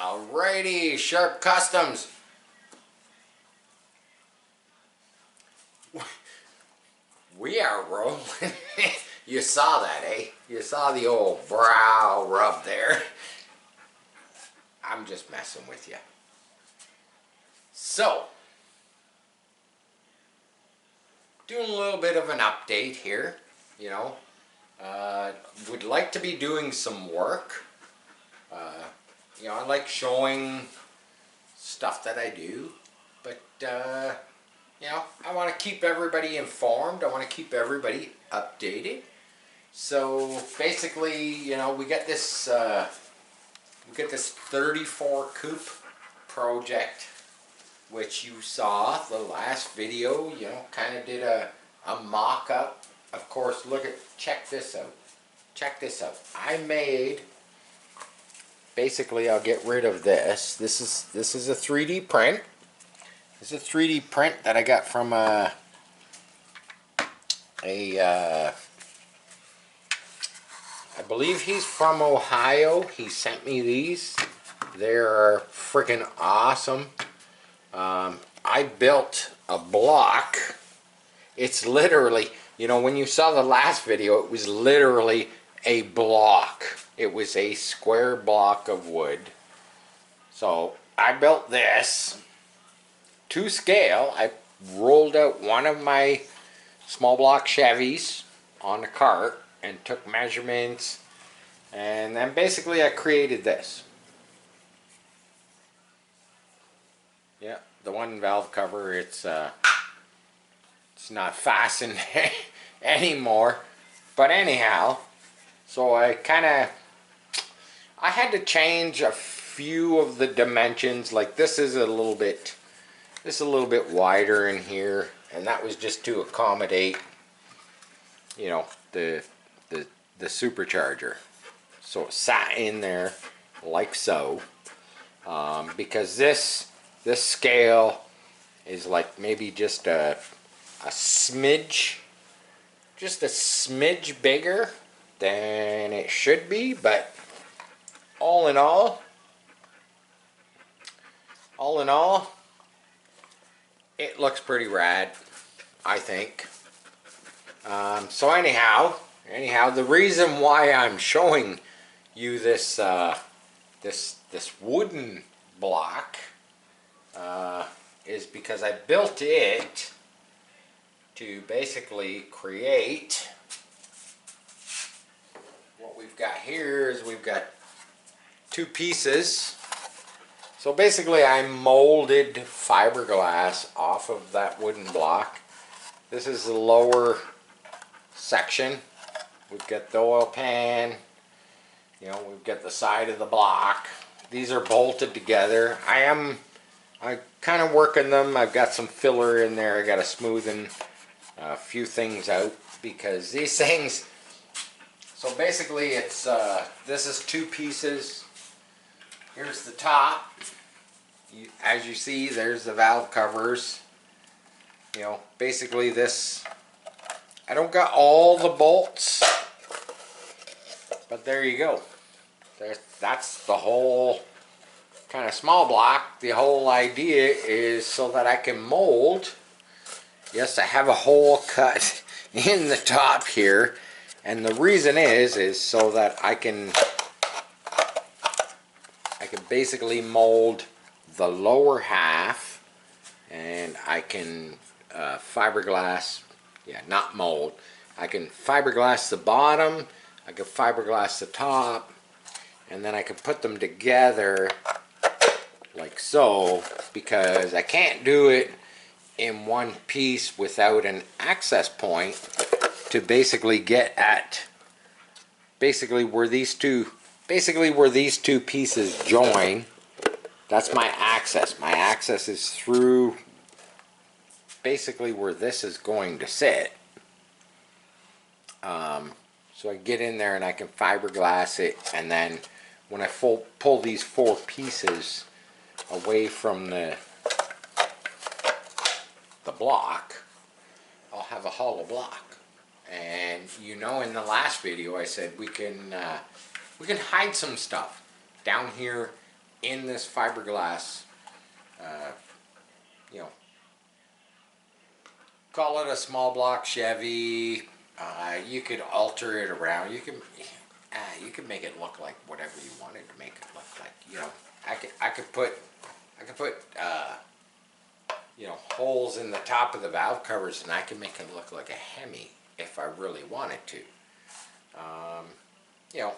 Alrighty, Sharp Customs. We are rolling. You saw that, eh? You saw the old brow rub there. I'm just messing with you. So, doing a little bit of an update here, you know. Would like to be doing some work. You know, I like showing stuff that I do, but you know, I want to keep everybody informed. I want to keep everybody updated. So basically, you know, we got this 34 coupe project, which you saw the last video. You know, kind of did a mock-up. Of course, check this out. Check this out. I made. Basically, I'll get rid of this. This is a 3D print. This is a 3D print that I got from I believe he's from Ohio. He sent me these. They're freaking awesome. I built a block. It's literally, you know, when you saw the last video, it was literally a block. It was a square block of wood. So I built this to scale. I rolled out one of my small block Chevys on the cart and took measurements, and then basically I created this. Yeah, the one valve cover, it's not fastened anymore, but anyhow, so I had to change a few of the dimensions. Like this is a little bit wider in here, and that was just to accommodate, you know, the supercharger. So it sat in there like so, because this scale is like maybe just a smidge bigger than it should be, but all in all, it looks pretty rad, I think. So anyhow, the reason why I'm showing you this this wooden block is because I built it to basically create what we've got here. Is we've got two pieces. So basically I molded fiberglass off of that wooden block. This is the lower section. We've got the oil pan, you know, we've got the side of the block. These are bolted together. I'm kind of working them. I've got some filler in there. I got to smoothen a few things out because these things. So basically, it's this is two pieces. Here's the top. As you see, there's the valve covers. You know, basically this. I don't got all the bolts, but there you go. That's the whole kind of small block. The whole idea is so that I can mold. Yes, I have a hole cut in the top here, and the reason is so that I can basically mold the lower half, and I can fiberglass. Yeah, not mold. I can fiberglass the bottom, I can fiberglass the top, and then I can put them together like so, because I can't do it in one piece without an access point to basically get at where these two pieces join. That's my access. My access is through basically where this is going to sit. So I get in there and I can fiberglass it, and then when I pull these four pieces away from the block, I'll have a hollow block. And you know, in the last video I said we can hide some stuff down here in this fiberglass, you know, call it a small block Chevy. You could alter it around. You could make it look like whatever you wanted to make it look like. You know, I could put you know, holes in the top of the valve covers, and I can make it look like a Hemi if I really wanted to. You know,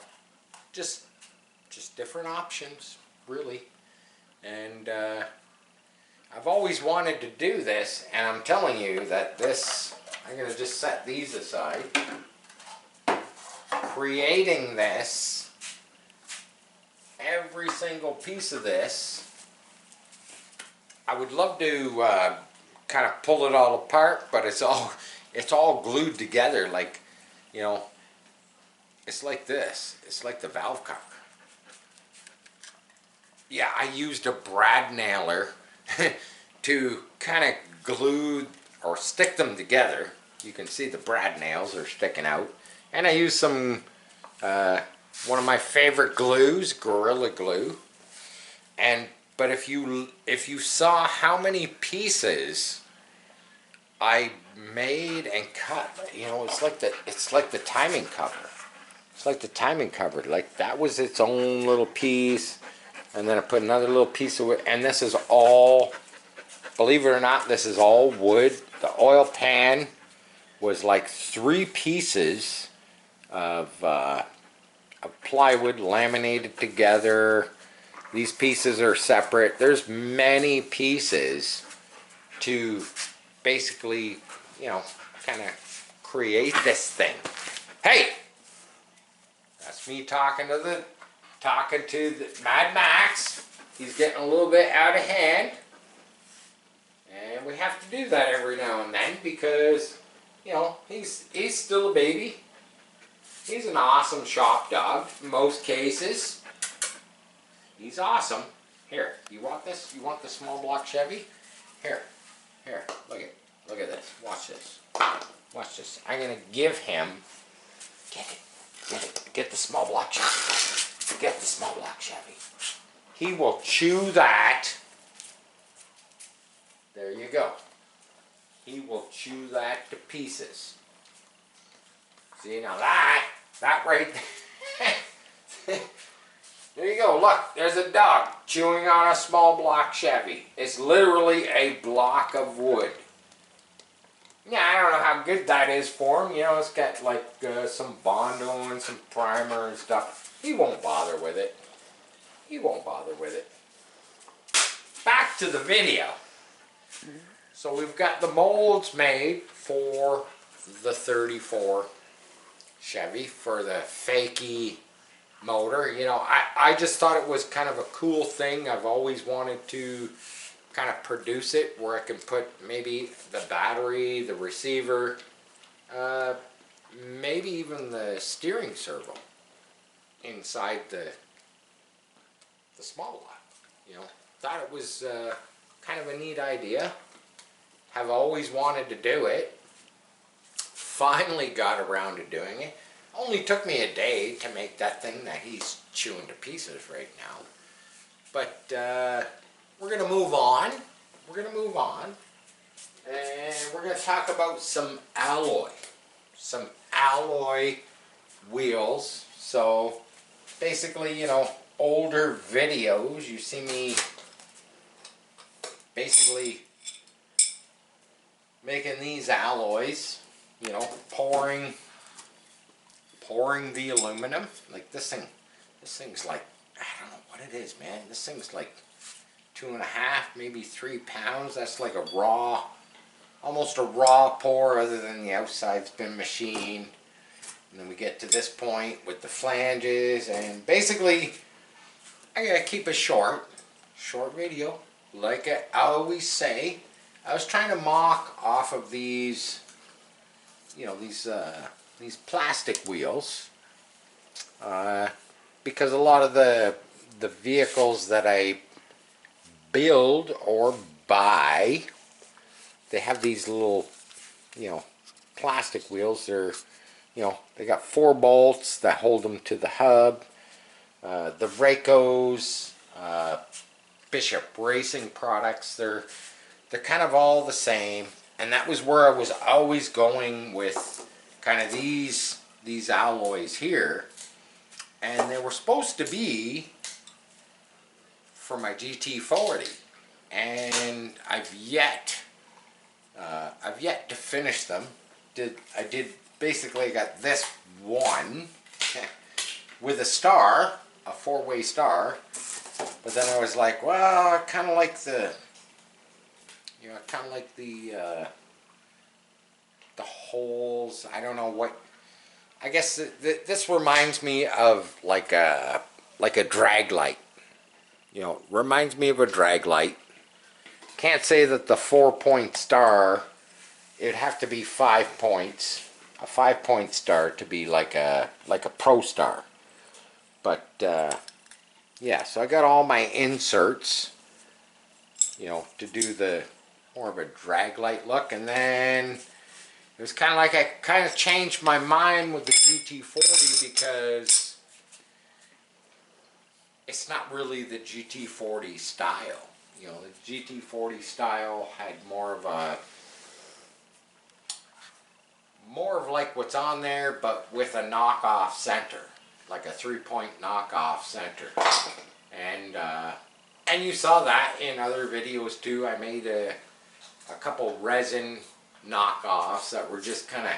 just different options, really. And I've always wanted to do this, and I'm telling you that this, I'm going to just set these aside. Creating this, every single piece of this, I would love to kind of pull it all apart, but it's all glued together, like, you know, it's like this. It's like the valve cover. Yeah, I used a brad nailer to kind of glue or stick them together. You can see the brad nails are sticking out. And I used some, one of my favorite glues, Gorilla Glue. But if you saw how many pieces I made and cut, you know, it's like the timing cover. It's like the timing cover. Like that was its own little piece, and then I put another little piece of it. And this is all, believe it or not, this is all wood. The oil pan was like 3 pieces of plywood laminated together. These pieces are separate. There's many pieces to basically, you know, kind of create this thing. Hey, that's me talking to the Mad Max. He's getting a little bit out of hand, and we have to do that every now and then because, you know, he's still a baby. He's an awesome shop dog in most cases. He's awesome. Here, you want this? You want the small block Chevy? Here, look at this. Watch this. Watch this. I'm gonna give him. Get the small block Chevy. Get the small block Chevy. He will chew that. There you go. He will chew that to pieces. See, now that right there. There you go, look, there's a dog chewing on a small block Chevy. It's literally a block of wood. Yeah, I don't know how good that is for him. You know, it's got like some Bondo and some primer and stuff. He won't bother with it. He won't bother with it. Back to the video. So we've got the molds made for the 34 Chevy for the fakey motor. You know, I just thought it was kind of a cool thing. I've always wanted to kind of produce it where I can put maybe the battery, the receiver, maybe even the steering servo inside the small lot. You know, thought it was kind of a neat idea. Have always wanted to do it. Finally got around to doing it. Only took me a day to make that thing that he's chewing to pieces right now. But we're going to move on. We're going to move on. And we're going to talk about some alloy. Some alloy wheels. So basically, you know, older videos, you see me basically making these alloys, you know, pouring the aluminum. Like this thing's like, I don't know what it is, man. This thing's like 2.5, maybe 3 pounds. That's like a raw, almost a raw pour other than the outside's been machined. And then we get to this point with the flanges, and basically I gotta keep a short video. Like I always say, I was trying to mock off of these, you know, these plastic wheels, because a lot of the vehicles that I build or buy, they have these little, you know, plastic wheels. They're, you know, they got 4 bolts that hold them to the hub. The Racos, Bishop Racing products. They're kind of all the same, and that was where I was always going with kind of these alloys here, and they were supposed to be for my GT40, and I've yet to finish them. I did basically got this one with a star, a 4-way star, but then I was like, well, I kind of like the, you know, kind of like the holes. I don't know what. I guess this reminds me of like a drag light. You know, reminds me of a drag light. Can't say that the 4-point star. It'd have to be 5 points, a 5-point star to be like a pro star. But yeah, so I got all my inserts, you know, to do the more of a drag light look, and then it was kind of like I kind of changed my mind with the GT40 because it's not really the GT40 style. You know, the GT40 style had more of like what's on there, but with a knockoff center, like a 3-point knockoff center. And you saw that in other videos too. I made a couple resin knockoffs that were just kind of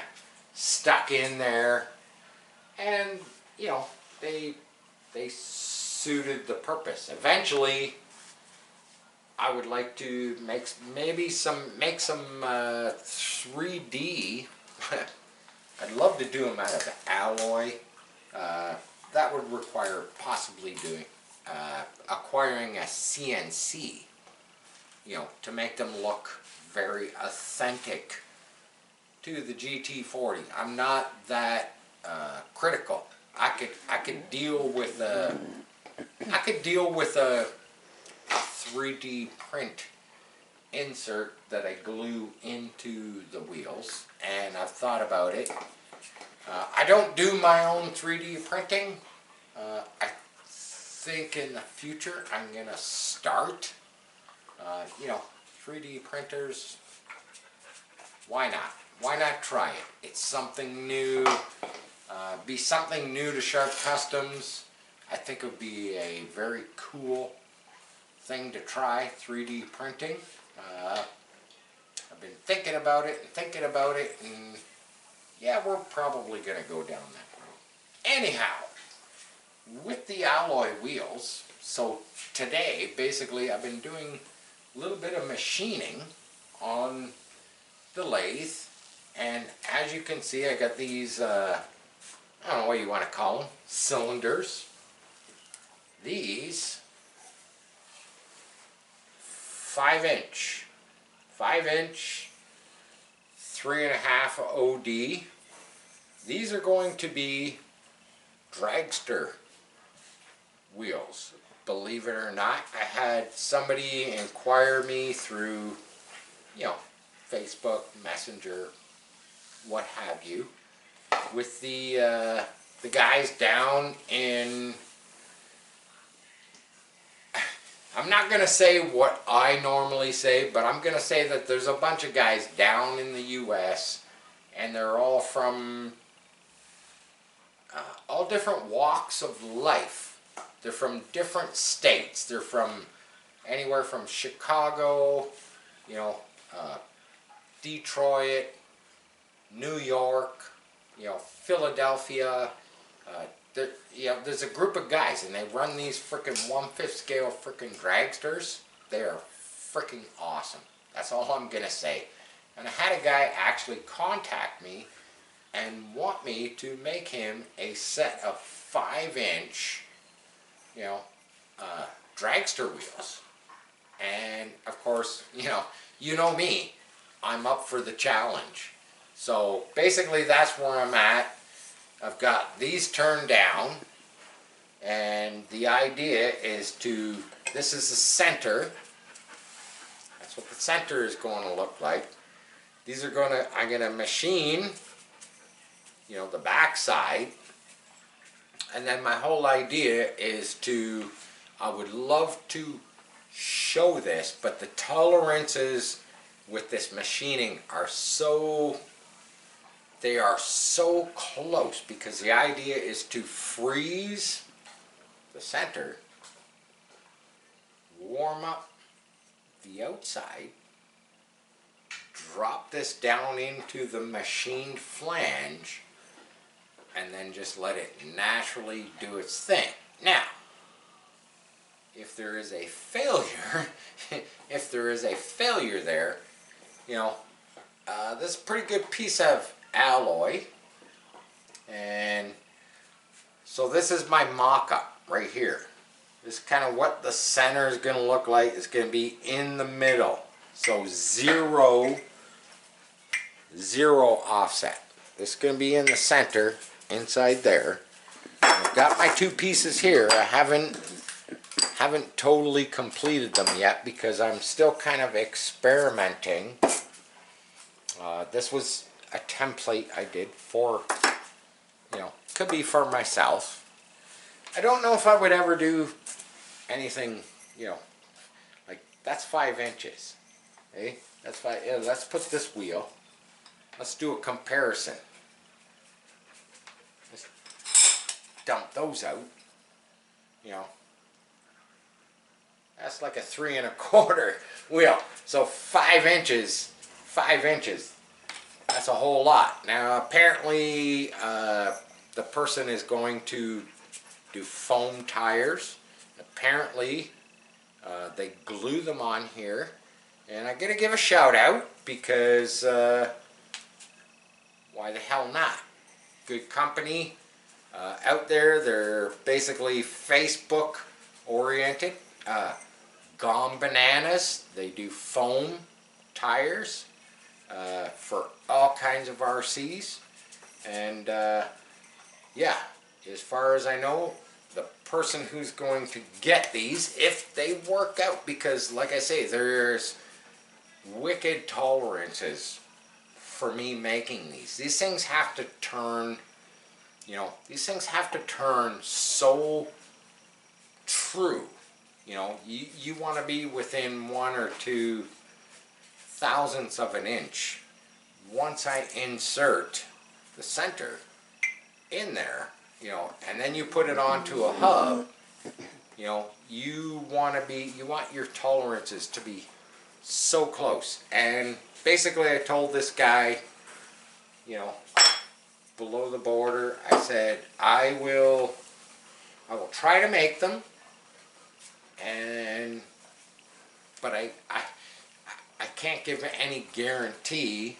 stuck in there, and you know, they suited the purpose. Eventually I would like to make some 3D. I'd love to do them out of alloy. That would require possibly acquiring a CNC, you know, to make them look very authentic to the GT40. I'm not that critical. I could deal with a 3D print insert that I glue into the wheels, and I've thought about it. I don't do my own 3D printing. I think in the future I'm gonna start. You know, 3D printers, why not? Why not try it? It's something new. Be something new to Sharp Customs. I think it would be a very cool thing to try, 3D printing. I've been thinking about it, and yeah, we're probably going to go down that road. Anyhow, with the alloy wheels, so today, basically, I've been doing a little bit of machining on the lathe, and as you can see, I got these, I don't know what you want to call them, cylinders. These 5-inch, 3.5 OD. These are going to be dragster wheels. Believe it or not, I had somebody inquire me through, you know, Facebook, Messenger, what have you, with the guys down in, I'm not going to say what I normally say, but I'm going to say that there's a bunch of guys down in the U.S. and they're all from all different walks of life. They're from different states. They're from anywhere from Chicago, you know, Detroit, New York, you know, Philadelphia. There's a group of guys, and they run these frickin' 1/5 scale frickin' dragsters. They are frickin' awesome. That's all I'm gonna say. And I had a guy actually contact me and want me to make him a set of 5-inch, you know, dragster wheels. And of course, you know me, I'm up for the challenge. So basically, that's where I'm at. I've got these turned down, and the idea is to, this is the center. That's what the center is going to look like. These are I'm going to machine, you know, the back side, and then my whole idea is to I would love to show this, but the tolerances with this machining are so, they are so close, because the idea is to freeze the center, warm up the outside, drop this down into the machined flange, and then just let it naturally do its thing. Now, if there is a failure, if there is a failure there, you know, this is a pretty good piece of alloy, and so this is my mock-up right here. This is kind of what the center is going to look like. It's going to be in the middle, so zero offset. This is going to be in the center, inside there. I've got my two pieces here. I haven't totally completed them yet because I'm still kind of experimenting. This was a template I did for, you know, could be for myself. I don't know if I would ever do anything, you know, like that's 5 inches. Okay, that's 5. Yeah, let's put this wheel. Let's do a comparison. Let's dump those out. You know, that's like a 3 1/4 wheel. So 5 inches, 5 inches. That's a whole lot. Now apparently the person is going to do foam tires. Apparently they glue them on here. And I'm going to give a shout out because why the hell not? Good company out there. They're basically Facebook oriented. Gone Bananas. They do foam tires for all kinds of RCs. And yeah, as far as I know, the person who's going to get these, if they work out, because like I say, there's wicked tolerances for me making these. These things have to turn, you know, these things have to turn so true. You know, you want to be within 1 or 2 thousandths of an inch. Once I insert the center in there, you know, and then you put it onto a hub, you know, you want your tolerances to be so close. And basically I told this guy, you know, below the border, I said I will try to make them, but I can't give any guarantee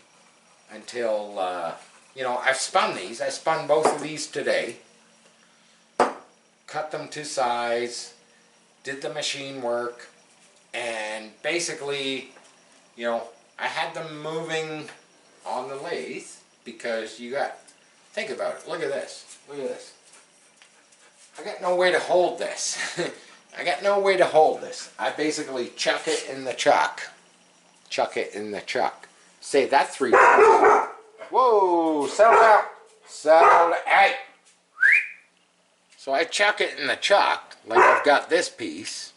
until you know, I've spun these. I spun both of these today, cut them to size, did the machine work, and basically, you know, I had them moving on the lathe because you got, think about it, look at this, look at this. I got no way to hold this. I got no way to hold this. I basically chuck it in the chuck. Chuck it in the chuck. Say that 3 times. Whoa, settle down. Settle down. Hey. So I chuck it in the chuck, like I've got this piece,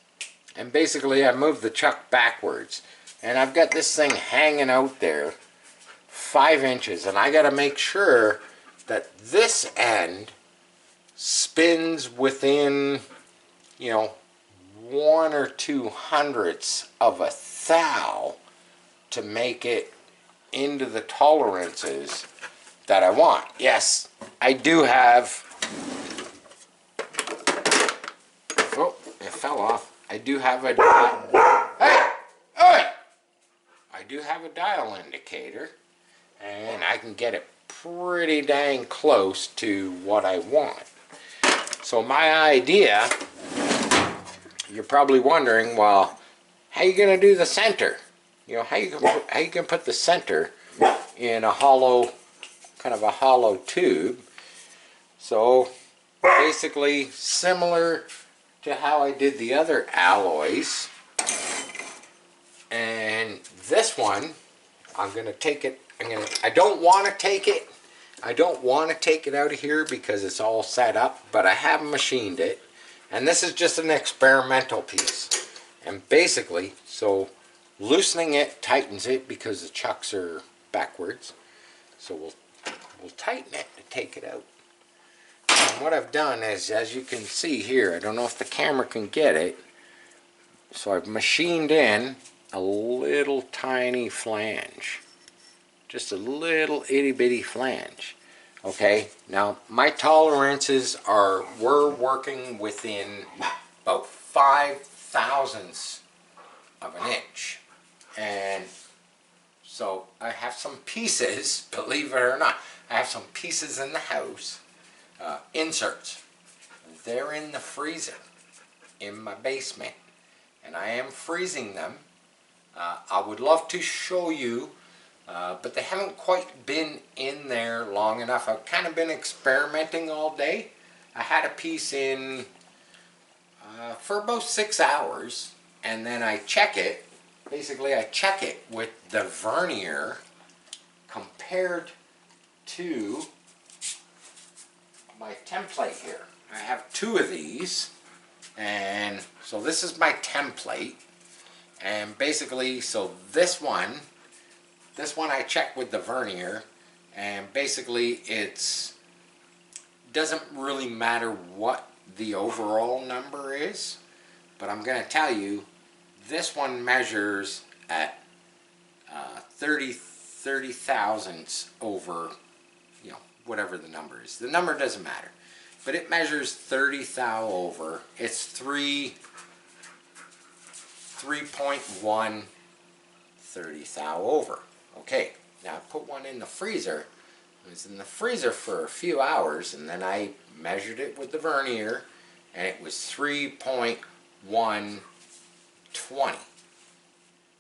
and basically I move the chuck backwards. And I've got this thing hanging out there 5 inches, and I got to make sure that this end spins within, you know, 1 or 2 hundredths of a thou to make it into the tolerances that I want. Yes, I do have, oh, it fell off. I do have a, hey, hey! I do have a dial indicator, and I can get it pretty dang close to what I want. So my idea, you're probably wondering, well, how are you going to do the center? You know, how you can put the center in a hollow, kind of a hollow tube. So basically similar to how I did the other alloys. And this one, I'm going to take it, I don't want to take it out of here because it's all set up, but I have machined it. And this is just an experimental piece. And basically, so loosening it tightens it because the chucks are backwards. So we'll tighten it to take it out. And what I've done is, as you can see here, I don't know if the camera can get it, so I've machined in a little tiny flange. Just a little itty bitty flange. Okay, now my tolerances are, we're working within about 5/1000ths of an inch. And so I have some pieces, believe it or not, I have some pieces in the house, inserts. They're in the freezer in my basement, and I am freezing them. I would love to show you, but they haven't quite been in there long enough. I've kind of been experimenting all day. I had a piece in for about 6 hours, and then I check it. Basically, I check it with the vernier compared to my template here. I have 2 of these, and so this is my template. And basically, so this one I check with the vernier, and basically it's doesn't really matter what the overall number is, but I'm going to tell you this one measures at 30 thousandths over, you know, whatever the number is. The number doesn't matter, but it measures 30 thou over. It's 3.1 30 thou over. Okay, now I put one in the freezer. It was in the freezer for a few hours, and then I measured it with the vernier, and it was 3.120.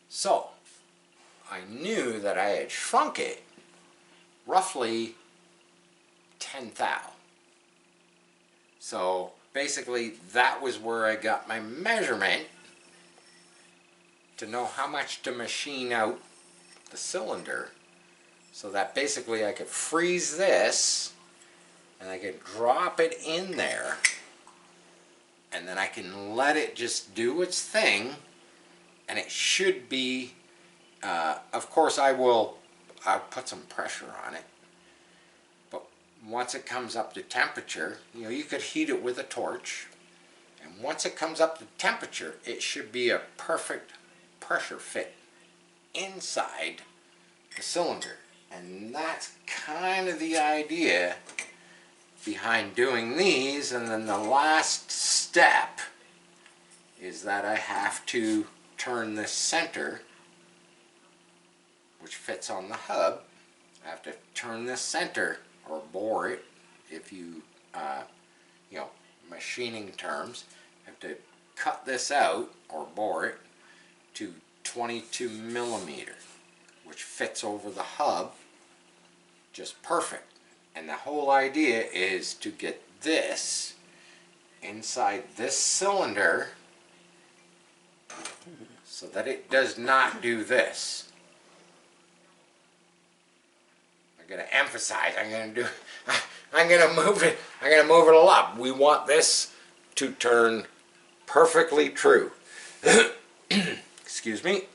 So I knew that I had shrunk it roughly 10 thou. So basically that was where I got my measurement to know how much to machine out the cylinder, so that basically I could freeze this and I could drop it in there, and then I can let it just do its thing, and it should be, of course I'll put some pressure on it, but once it comes up to temperature, you know, you could heat it with a torch, and once it comes up to temperature, it should be a perfect pressure fit inside the cylinder. And that's kind of the idea behind doing these. And then the last step is that I have to turn this center, which fits on the hub. I have to turn this center, or bore it, if you, you know, machining terms. I have to cut this out, or bore it, to 22 millimeter, which fits over the hub just perfect. And the whole idea is to get this inside this cylinder so that it does not do this. I'm going to emphasize, I'm going to move it a lot. We want this to turn perfectly true. Excuse me.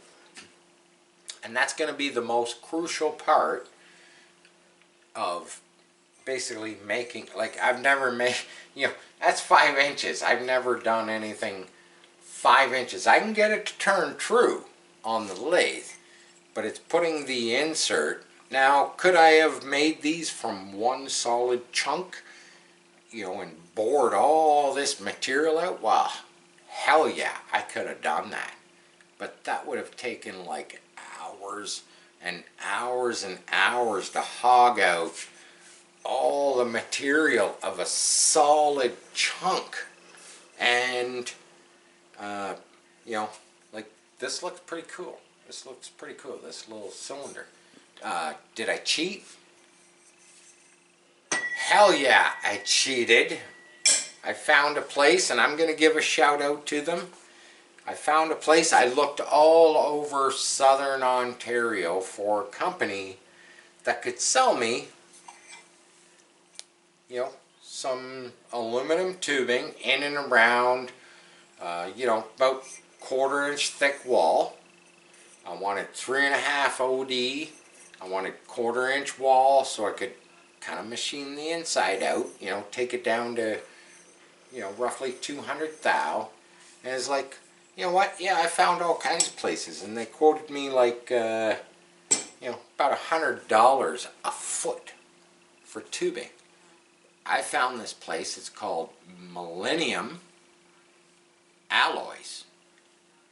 And that's going to be the most crucial part of basically making, like, I've never made, you know, that's 5 inches. I've never done anything 5 inches. I can get it to turn true on the lathe, but it's putting the insert. Now, could I have made these from one solid chunk, you know, and bored all this material out? Well, hell yeah, I could have done that. But that would have taken like hours and hours and hours to hog out all the material of a solid chunk. And you know, like, this looks pretty cool. This looks pretty cool, this little cylinder. Did I cheat? Hell yeah, I cheated. I found a place, and I'm going to give a shout out to them. I found a place. I looked all over southern Ontario for a company that could sell me, you know, some aluminum tubing in and around, you know, about 1/4 inch thick wall. I wanted 3.5 OD. I wanted 1/4 inch wall so I could kind of machine the inside out, you know, take it down to, you know, roughly 200 thou. And it's like, you know what, yeah, I found all kinds of places, and they quoted me like, you know, about $100 a foot for tubing. I found this place, it's called Millennium Alloys,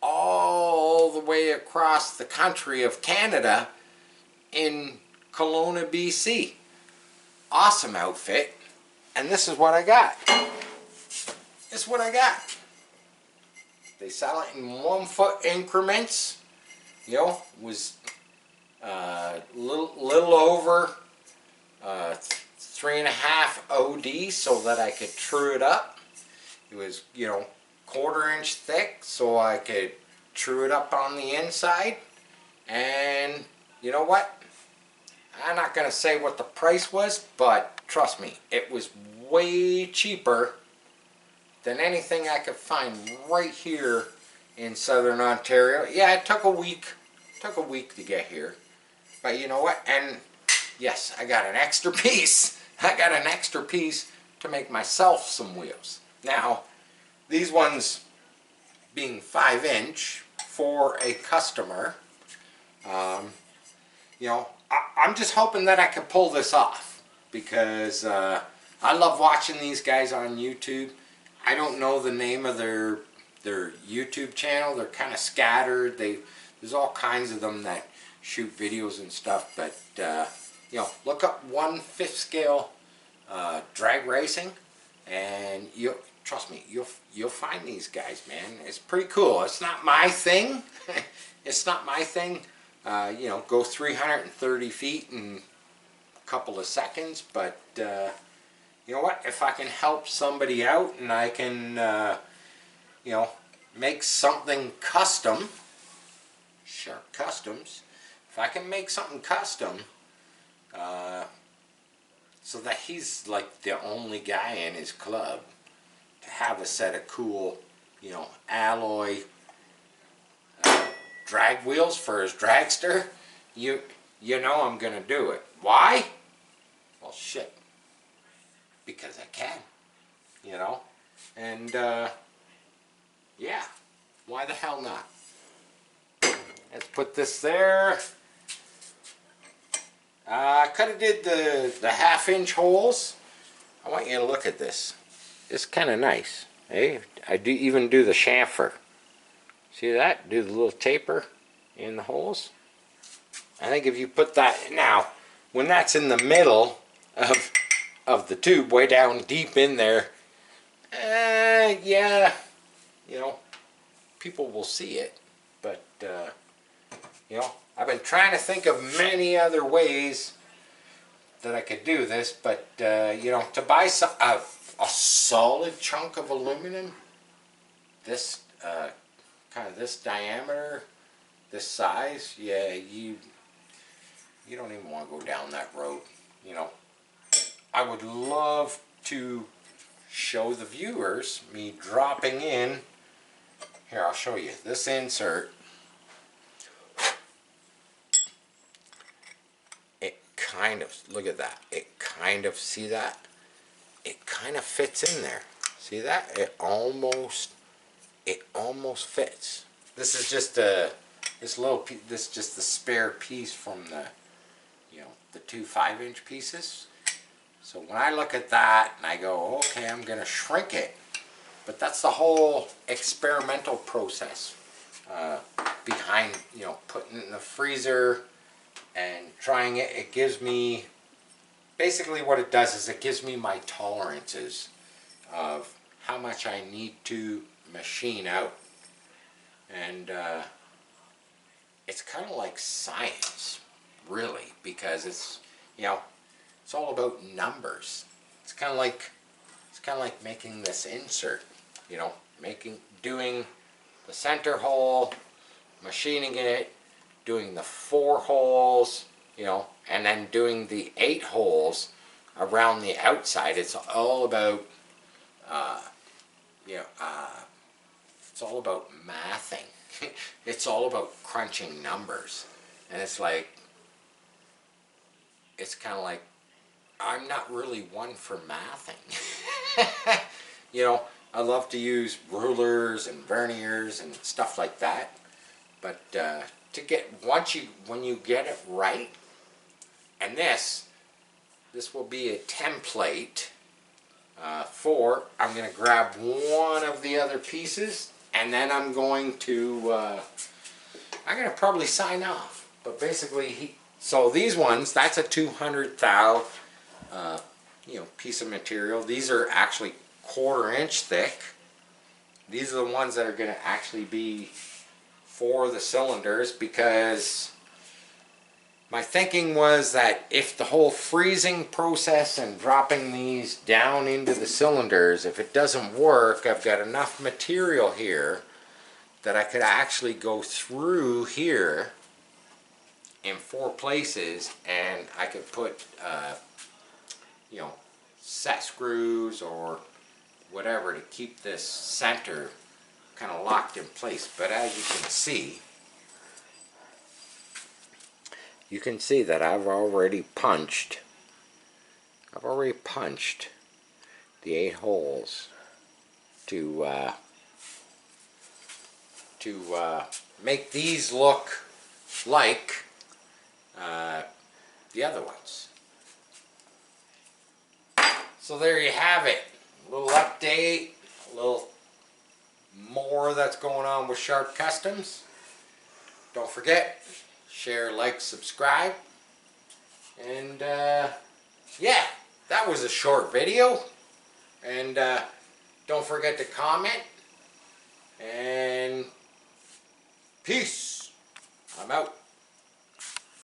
all the way across the country of Canada in Kelowna, BC. Awesome outfit, and this is what I got. This is what I got. They sell it in 1 foot increments. You know, was little over 3.5 OD so that I could true it up. It was, you know, 1/4 inch thick so I could true it up on the inside. And you know what? I'm not going to say what the price was, but trust me, it was way cheaper than anything I could find right here in Southern Ontario. Yeah, it took a week. Took a week to get here. But you know what? And yes, I got an extra piece. I got an extra piece to make myself some wheels. Now, these ones being 5 inch for a customer, you know, I'm just hoping that I can pull this off, because I love watching these guys on YouTube. I don't know the name of their YouTube channel. They're kind of scattered. There's all kinds of them that shoot videos and stuff, but you know, look up 1/5 scale drag racing, and you trust me, you'll find these guys, man. It's pretty cool. It's not my thing. It's not my thing. You know, go 330 feet in a couple of seconds, but you know what? If I can help somebody out and I can, you know, make something custom, Shark Customs. If I can make something custom, so that he's like the only guy in his club to have a set of cool, you know, alloy drag wheels for his dragster, you know I'm gonna do it. Why? Well, shit. Because I can, you know, and yeah, why the hell not? Let's put this there. I could have did the 1/2 inch holes. I want you to look at this. It's kind of nice. Hey, I do even do the chamfer. See that? Do the little taper in the holes. I think if you put that now, when that's in the middle of the tube, way down deep in there, yeah, you know, people will see it. But you know, I've been trying to think of many other ways that I could do this, but you know, to buy a solid chunk of aluminum, this kind of this diameter, this size, yeah, you don't even want to go down that road. You know, I would love to show the viewers me dropping in. Here, I'll show you this insert. It kind of, look at that. It kind of, see that? It kind of fits in there. See that? It almost fits. This is just this little piece. This is just the spare piece from the, you know, the 2 5-inch pieces. So when I look at that and I go, okay, I'm gonna shrink it, but that's the whole experimental process behind, you know, putting it in the freezer and trying it. It gives me, basically what it does is it gives me my tolerances of how much I need to machine out. And it's kind of like science, really, because it's, you know, it's all about numbers. It's kind of like making this insert, you know, doing the center hole, machining it, doing the 4 holes, you know, and then doing the 8 holes around the outside. It's all about, you know, it's all about mathing. It's all about crunching numbers. And it's like, it's kind of like, I'm not really one for mathing. You know, I love to use rulers and verniers and stuff like that. But to get, when you get it right, and this will be a template for, I'm going to grab one of the other pieces, and then I'm going to probably sign off. But basically, so these ones, that's a 200 thou, you know, piece of material. These are actually 1/4 inch thick. These are the ones that are going to actually be for the cylinders, because my thinking was that if the whole freezing process and dropping these down into the cylinders, if it doesn't work, I've got enough material here that I could actually go through here in 4 places, and I could put you know, set screws or whatever to keep this center kind of locked in place. But as you can see that I've already punched the 8 holes to make these look like the other ones. So there you have it. A little update, a little more that's going on with Sharp Customs. Don't forget, share, like, subscribe. And yeah, that was a short video. And don't forget to comment. And peace. I'm out.